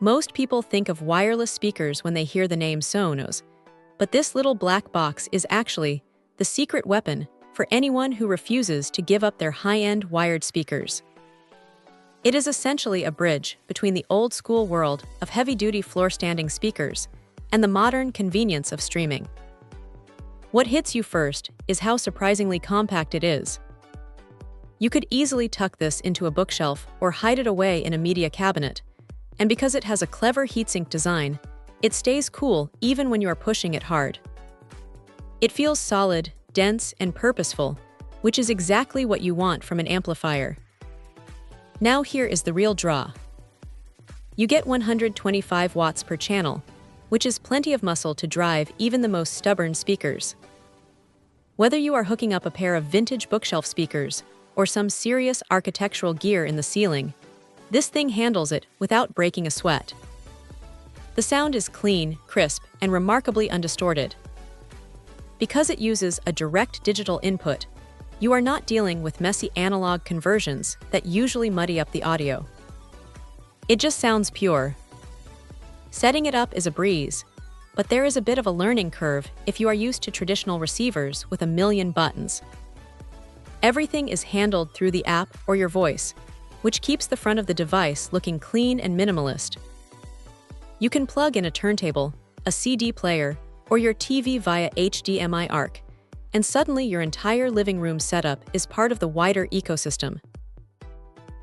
Most people think of wireless speakers when they hear the name Sonos, but this little black box is actually the secret weapon for anyone who refuses to give up their high-end wired speakers. It is essentially a bridge between the old-school world of heavy-duty floor-standing speakers and the modern convenience of streaming. What hits you first is how surprisingly compact it is. You could easily tuck this into a bookshelf or hide it away in a media cabinet, and because it has a clever heatsink design, it stays cool even when you are pushing it hard. It feels solid, dense, and purposeful, which is exactly what you want from an amplifier. Now here is the real draw. You get 125 watts per channel, which is plenty of muscle to drive even the most stubborn speakers. Whether you are hooking up a pair of vintage bookshelf speakers or some serious architectural gear in the ceiling, this thing handles it without breaking a sweat. The sound is clean, crisp, and remarkably undistorted. Because it uses a direct digital input, you are not dealing with messy analog conversions that usually muddy up the audio. It just sounds pure. Setting it up is a breeze, but there is a bit of a learning curve if you are used to traditional receivers with a million buttons. Everything is handled through the app or your voice, which keeps the front of the device looking clean and minimalist. You can plug in a turntable, a CD player, or your TV via HDMI ARC, and suddenly your entire living room setup is part of the wider ecosystem.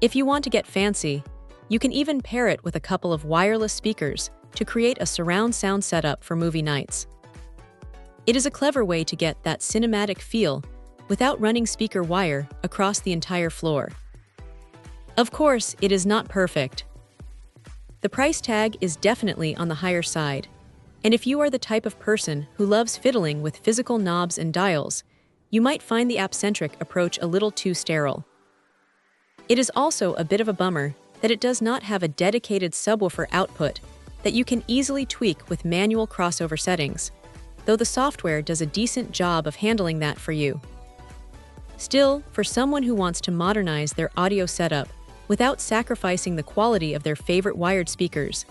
If you want to get fancy, you can even pair it with a couple of wireless speakers to create a surround sound setup for movie nights. It is a clever way to get that cinematic feel without running speaker wire across the entire floor. Of course, it is not perfect. The price tag is definitely on the higher side, and if you are the type of person who loves fiddling with physical knobs and dials, you might find the app-centric approach a little too sterile. It is also a bit of a bummer that it does not have a dedicated subwoofer output that you can easily tweak with manual crossover settings, though the software does a decent job of handling that for you. Still, for someone who wants to modernize their audio setup without sacrificing the quality of their favorite wired speakers,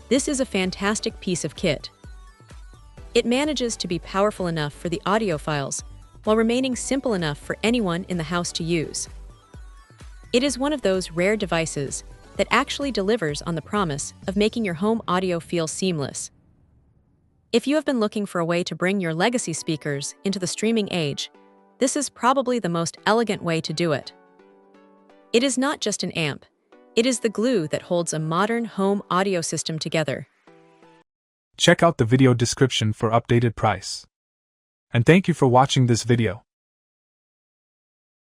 this is a fantastic piece of kit. It manages to be powerful enough for the audiophiles while remaining simple enough for anyone in the house to use. It is one of those rare devices that actually delivers on the promise of making your home audio feel seamless. If you have been looking for a way to bring your legacy speakers into the streaming age, this is probably the most elegant way to do it. It is not just an amp, it is the glue that holds a modern home audio system together. Check out the video description for updated price. And thank you for watching this video.